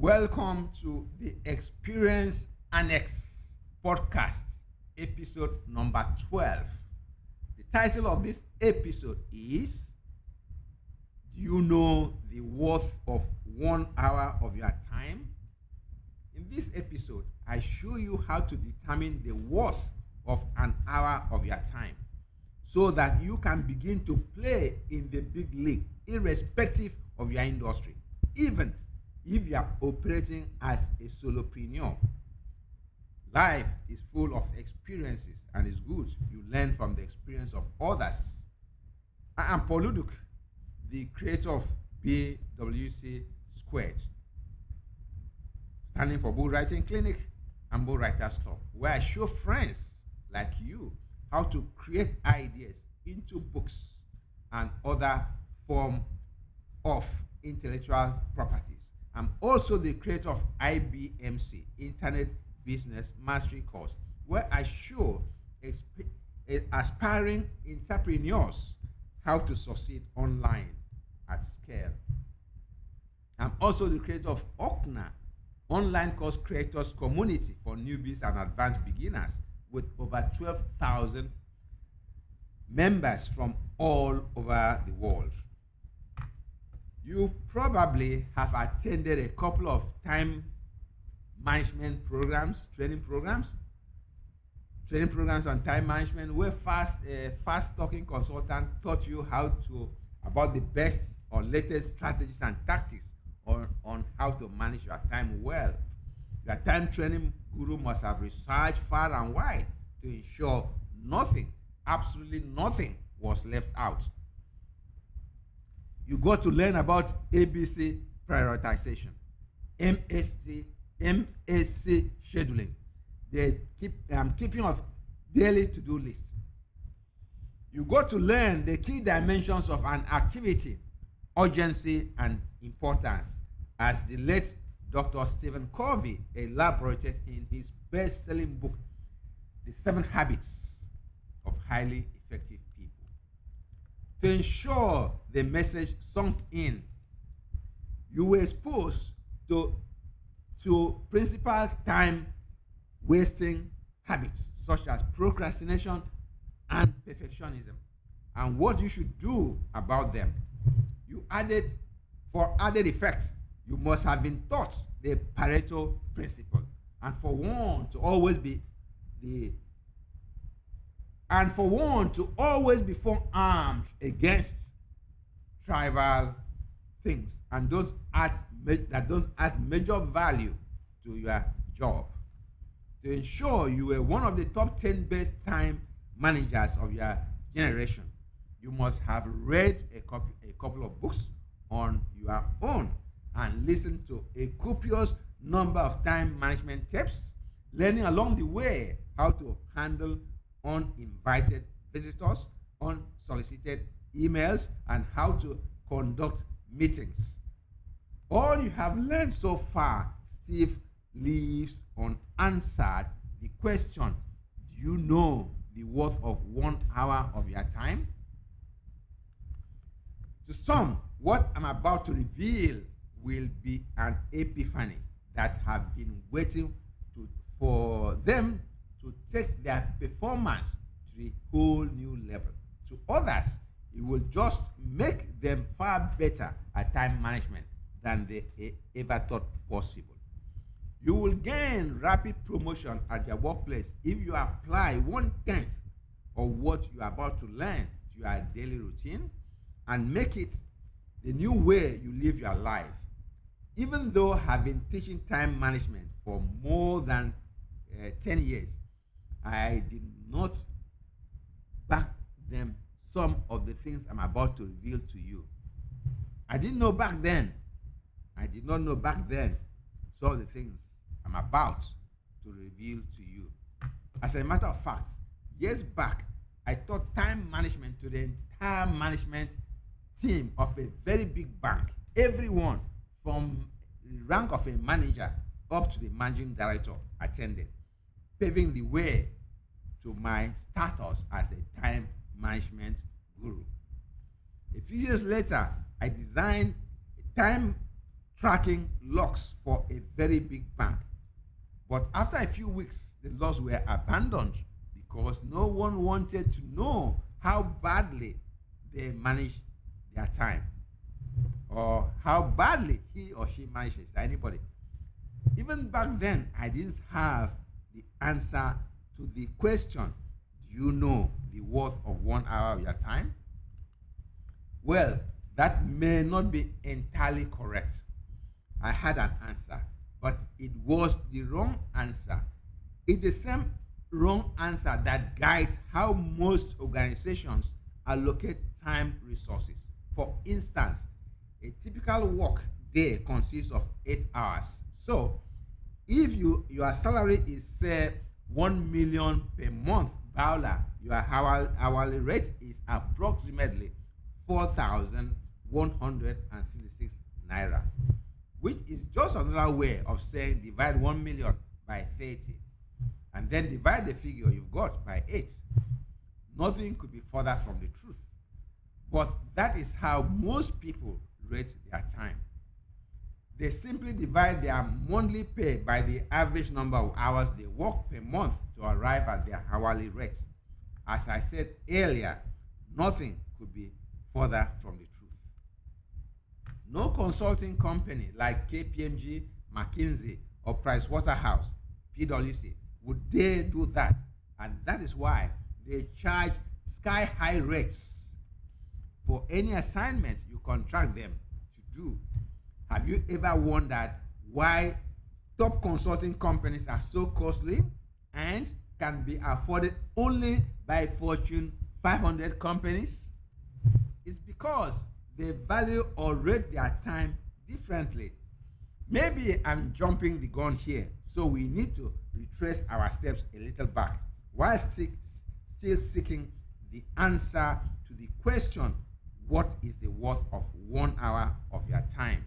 Welcome to the Experience Annex podcast, episode number 12. The title of this episode is Do You Know the Worth of 1 Hour of Your Time? In this episode, I show you how to determine the worth of an hour of your time so that you can begin to play in the big league, irrespective of your industry, even if you are operating as a solopreneur. Life is full of experiences and it's good you learn from the experience of others. I am Paul Uduk, the creator of BWC Squared, standing for Bull Writing Clinic and Bull Writers Club, where I show friends like you how to create ideas into books and other form of intellectual properties. I'm also the creator of IBMC, Internet Business Mastery Course, where I show aspiring entrepreneurs how to succeed online at scale. I'm also the creator of OCNA, Online Course Creators Community for newbies and advanced beginners, with over 12,000 members from all over the world. You probably have attended a couple of time management programs, training programs on time management, where fast talking consultant taught you about the best or latest strategies and tactics on how to manage your time well. Your time training guru must have researched far and wide to ensure nothing, absolutely nothing, was left out. You got to learn about ABC prioritization, MAC scheduling, the keeping of daily to-do lists. You got to learn the key dimensions of an activity, urgency and importance, as the late Dr. Stephen Covey elaborated in his best-selling book, The 7 Habits of Highly Effective People. To ensure the message sunk in, you were exposed to principal time wasting habits such as procrastination and perfectionism, and what you should do about them. For added effect, you must have been taught the Pareto principle, and for one to always be forearmed against trivial things and that don't add major value to your job. To ensure you were one of the top 10 best time managers of your generation, you must have read a couple of books on your own and listened to a copious number of time management tips, learning along the way how to handle uninvited visitors, unsolicited emails, and how to conduct meetings. All you have learned so far still leaves unanswered the question, do you know the worth of 1 hour of your time? To some, what I'm about to reveal will be an epiphany that have been waiting for them to take their performance to a whole new level. To others, it will just make them far better at time management than they ever thought possible. You will gain rapid promotion at your workplace if you apply 1/10 of what you are about to learn to your daily routine and make it the new way you live your life. Even though I have been teaching time management for more than 10 years, I did not back them some of the things I'm about to reveal to you. I did not know back then some of the things I'm about to reveal to you. As a matter of fact, years back, I taught time management to the entire management team of a very big bank. Everyone from the rank of a manager up to the managing director attended, paving the way to my status as a time management guru. A few years later, I designed a time tracking logs for a very big bank. But after a few weeks, the logs were abandoned because no one wanted to know how badly they managed their time or how badly he or she manages. Anybody. Even back then, I didn't have the answer to the question, do you know the worth of 1 hour of your time? Well, that may not be entirely correct. I had an answer, but it was the wrong answer. It's the same wrong answer that guides how most organizations allocate time resources. For instance, a typical work day consists of 8 hours. So, if your salary is say 1 million per month, your hourly rate is approximately 4,166 naira, which is just another way of saying divide 1 million by 30 and then divide the figure you've got by 8. Nothing could be further from the truth. But that is how most people rate their time. They simply divide their monthly pay by the average number of hours they work per month to arrive at their hourly rate. As I said earlier, nothing could be further from the truth. No consulting company like KPMG, McKinsey, or Pricewaterhouse, PwC, would dare do that. And that is why they charge sky-high rates for any assignment you contract them to do. Have you ever wondered why top consulting companies are so costly and can be afforded only by Fortune 500 companies? It's because they value or rate their time differently. Maybe I'm jumping the gun here, so we need to retrace our steps a little back while still seeking the answer to the question, what is the worth of 1 hour of your time?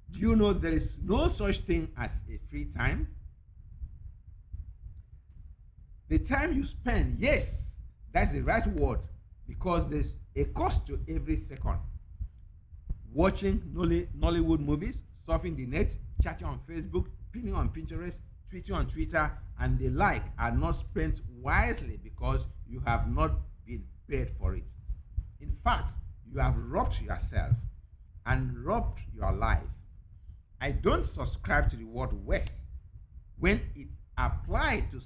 Do you know there is no such thing as a free time? The time you spend, yes, that's the right word, because there's a cost to every second. Watching Nollywood movies, surfing the net, chatting on Facebook, pinning on Pinterest, tweeting on Twitter, and the like are not spent wisely because you have not been paid for it. In fact, you have robbed yourself and robbed your life. I don't subscribe to the word waste when it's applied to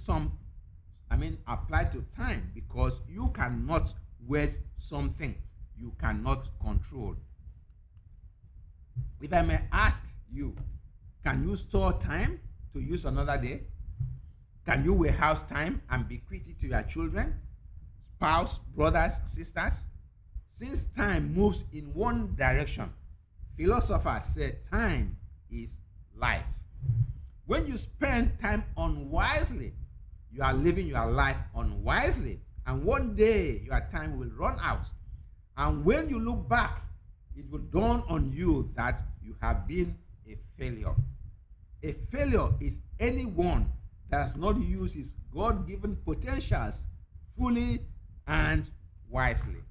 applied to time, because you cannot waste something you cannot control. If I may ask you, can you store time to use another day? Can you warehouse time and bequeath it to your children, spouse, brothers, sisters? Since time moves in one direction, philosophers say time is life. When you spend time unwisely, you are living your life unwisely, and one day your time will run out. And when you look back, it will dawn on you that you have been a failure. A failure is anyone that does not use his God-given potentials fully and wisely.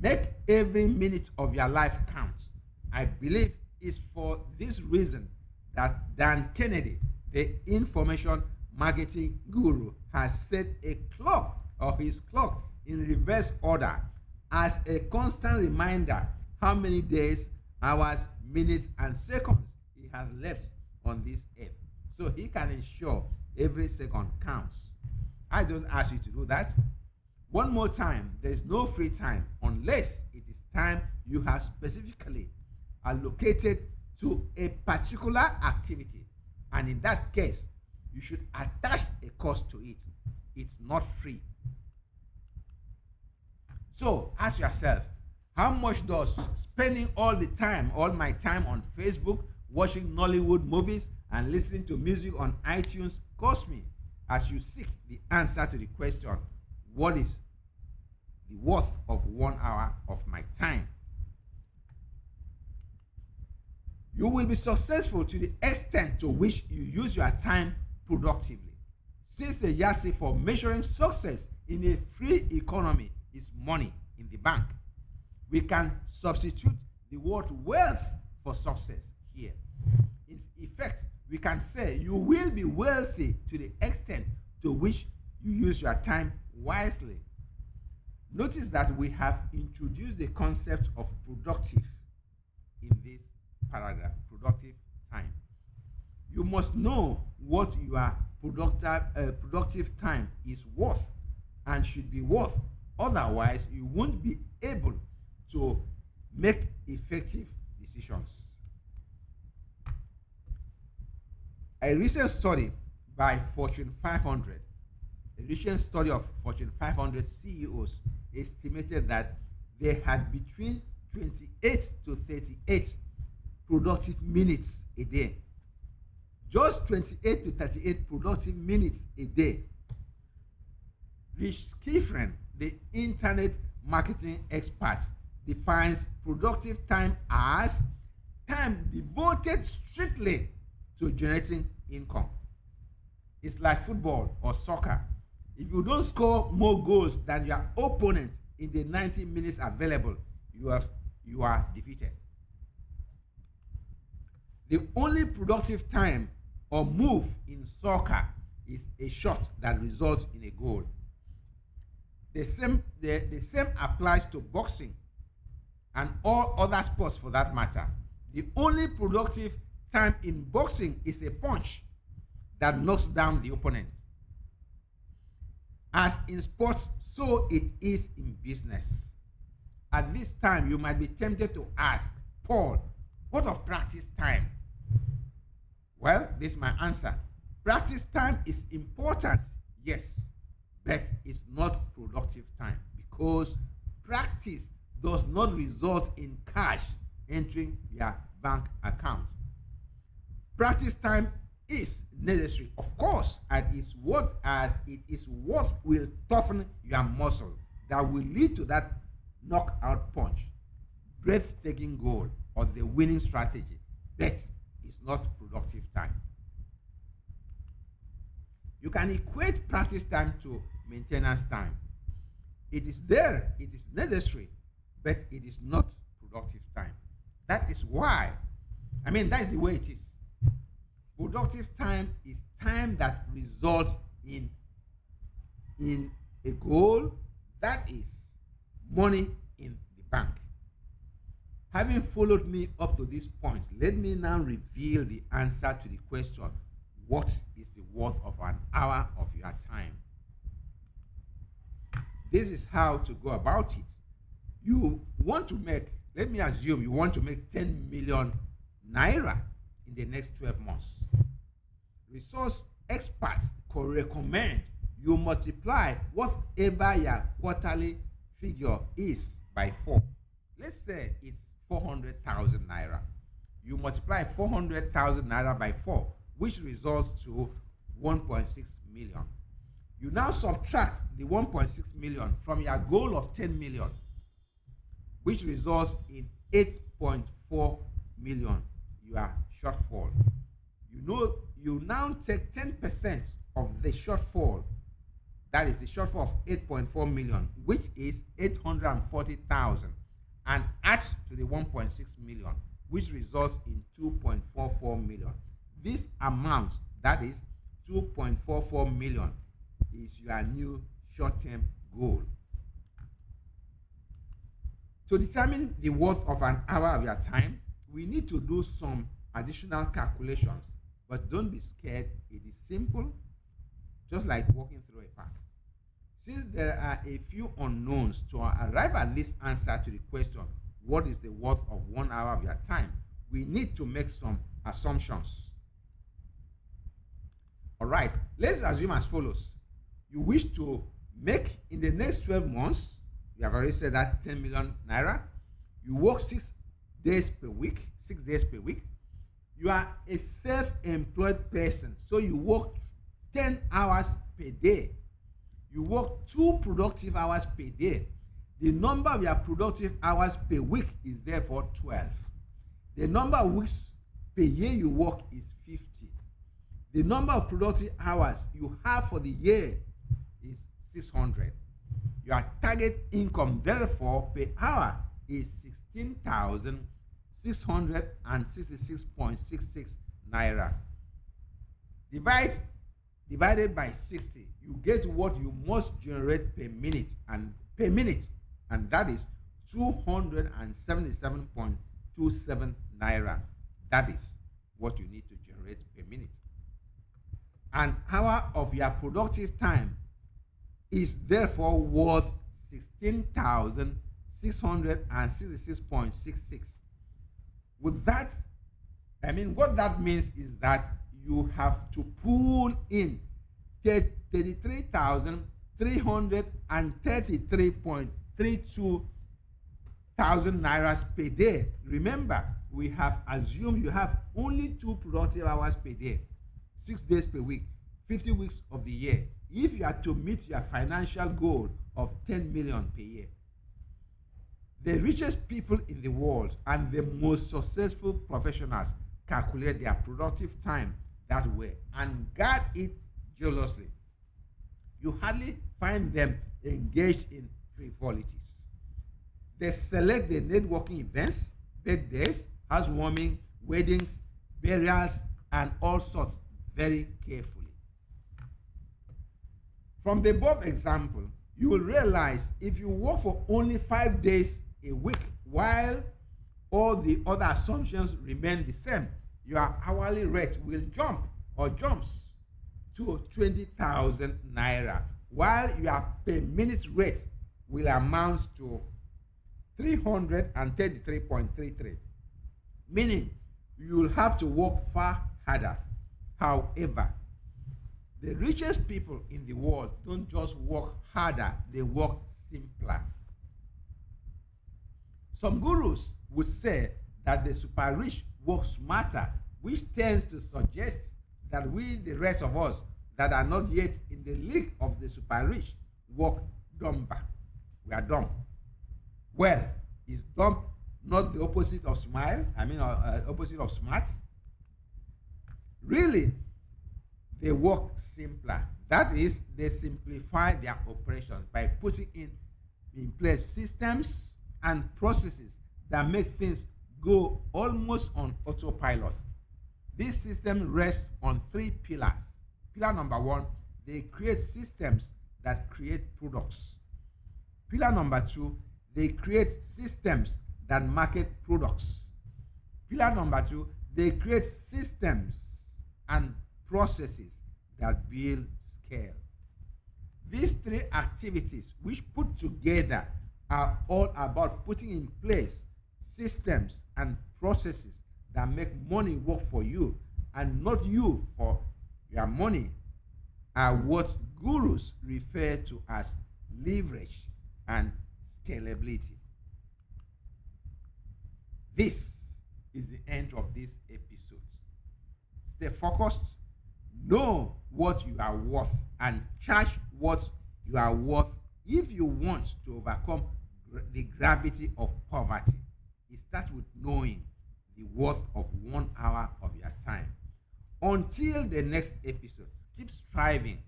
Make every minute of your life count. I believe it's for this reason that Dan Kennedy, the information marketing guru, has set a clock, or his clock, in reverse order as a constant reminder how many days, hours, minutes, and seconds he has left on this earth, so he can ensure every second counts. I don't ask you to do that. One more time, there is no free time unless it is time you have specifically allocated to a particular activity, and in that case, you should attach a cost to it. It's not free. So ask yourself, how much does spending all my time on Facebook, watching Nollywood movies, and listening to music on iTunes cost me? As you seek the answer to the question, what is the worth of 1 hour of my time? You will be successful to the extent to which you use your time productively. Since the yardstick for measuring success in a free economy is money in the bank, We can substitute the word wealth for success here. In effect, we can say you will be wealthy to the extent to which you use your time wisely. Notice that we have introduced the concept of productive in this paragraph, productive time. You must know what your productive time is worth and should be worth. Otherwise, you won't be able to make effective decisions. A recent study by Fortune 500, a recent study of Fortune 500 CEOs estimated that they had between 28 to 38 productive minutes a day. Just 28 to 38 productive minutes a day. Rich Kifrin, the internet marketing expert, defines productive time as time devoted strictly to generating income. It's like football or soccer. If you don't score more goals than your opponent in the 90 minutes available, you are defeated. The only productive time or move in soccer is a shot that results in a goal. The same applies to boxing and all other sports for that matter. The only productive time in boxing is a punch that knocks down the opponent. As in sports, so it is in business. At this time, you might be tempted to ask, Paul, what of practice time? Well, this is my answer. Practice time is important, yes, but it's not productive time because practice does not result in cash entering your bank account. Practice time is necessary, of course, as it is what will toughen your muscle that will lead to that knockout punch, breathtaking goal, or the winning strategy. But it's not productive time. You can equate practice time to maintenance time. It is there, it is necessary, but it is not productive time. That is why, that's the way it is. Productive time is time that results in a goal, that is money in the bank. Having followed me up to this point, let me now reveal the answer to the question, what is the worth of an hour of your time? This is how to go about it. Let me assume you want to make 10 million naira in the next 12 months. Resource experts could recommend you multiply whatever your quarterly figure is by 4. Let's say it's 400,000 naira. You multiply 400,000 naira by 4, which results to 1.6 million. You now subtract the 1.6 million from your goal of 10 million, which results in 8.4 million, your shortfall. You now take 10% of the shortfall, that is the shortfall of 8.4 million, which is 840,000, and add to the 1.6 million, which results in 2.44 million. This amount, that is 2.44 million, is your new short-term goal. To determine the worth of an hour of your time, we need to do some additional calculations, but don't be scared. It is simple, just like walking through a park. Since there are a few unknowns to arrive at this answer to the question, what is the worth of 1 hour of your time, we need to make some assumptions. All right, let's assume as follows. You wish to make in the next 12 months, we have already said that 10 million naira. You work 6 days per week. You are a self-employed person, so you work 10 hours per day. You work 2 productive hours per day. The number of your productive hours per week is therefore 12. The number of weeks per year you work is 50. The number of productive hours you have for the year is 600. Your target income, therefore, per hour is 16,666.66 naira. Divided by 60, you get what you must generate per minute, and that is 277.27 naira. That is what you need to generate per minute. An hour of your productive time is therefore worth 16,666.66. With that, what that means is that you have to pull in 33,333.32 thousand naira per day. Remember, we have assumed you have only 2 productive hours per day, 6 days per week, 50 weeks of the year. If you are to meet your financial goal of 10 million per year, the richest people in the world and the most successful professionals calculate their productive time that way and guard it jealously. You hardly find them engaged in frivolities. They select the networking events, birthdays, housewarming, weddings, burials, and all sorts very carefully. From the above example, you will realize if you work for only 5 days a week while all the other assumptions remain the same, your hourly rate will jumps to 20,000 naira, while your per minute rate will amount to 333.33, meaning you will have to work far harder. However, the richest people in the world don't just work harder, they work simpler. Some gurus would say that the super rich work smarter, which tends to suggest that we, the rest of us that are not yet in the league of the super rich, work dumber. We are dumb. Well, is dumb not the opposite of smile? Opposite of smart? Really, they work simpler. That is, they simplify their operations by putting in place systems and processes that make things go almost on autopilot. This system rests on 3 pillars. Pillar number 1, they create systems that create products. Pillar number 2, they create systems that market products. Pillar number 2, they create systems and processes that build scale. These 3 activities, which put together, are all about putting in place systems and processes that make money work for you and not you for your money, are what gurus refer to as leverage and scalability. This is the end of this episode. Stay focused, know what you are worth, and charge what you are worth if you want to overcome the gravity of poverty. It starts with knowing the worth of 1 hour of your time. Until the next episode, keep striving,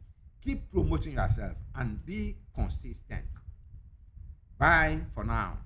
keep promoting yourself, and be consistent. Bye for now.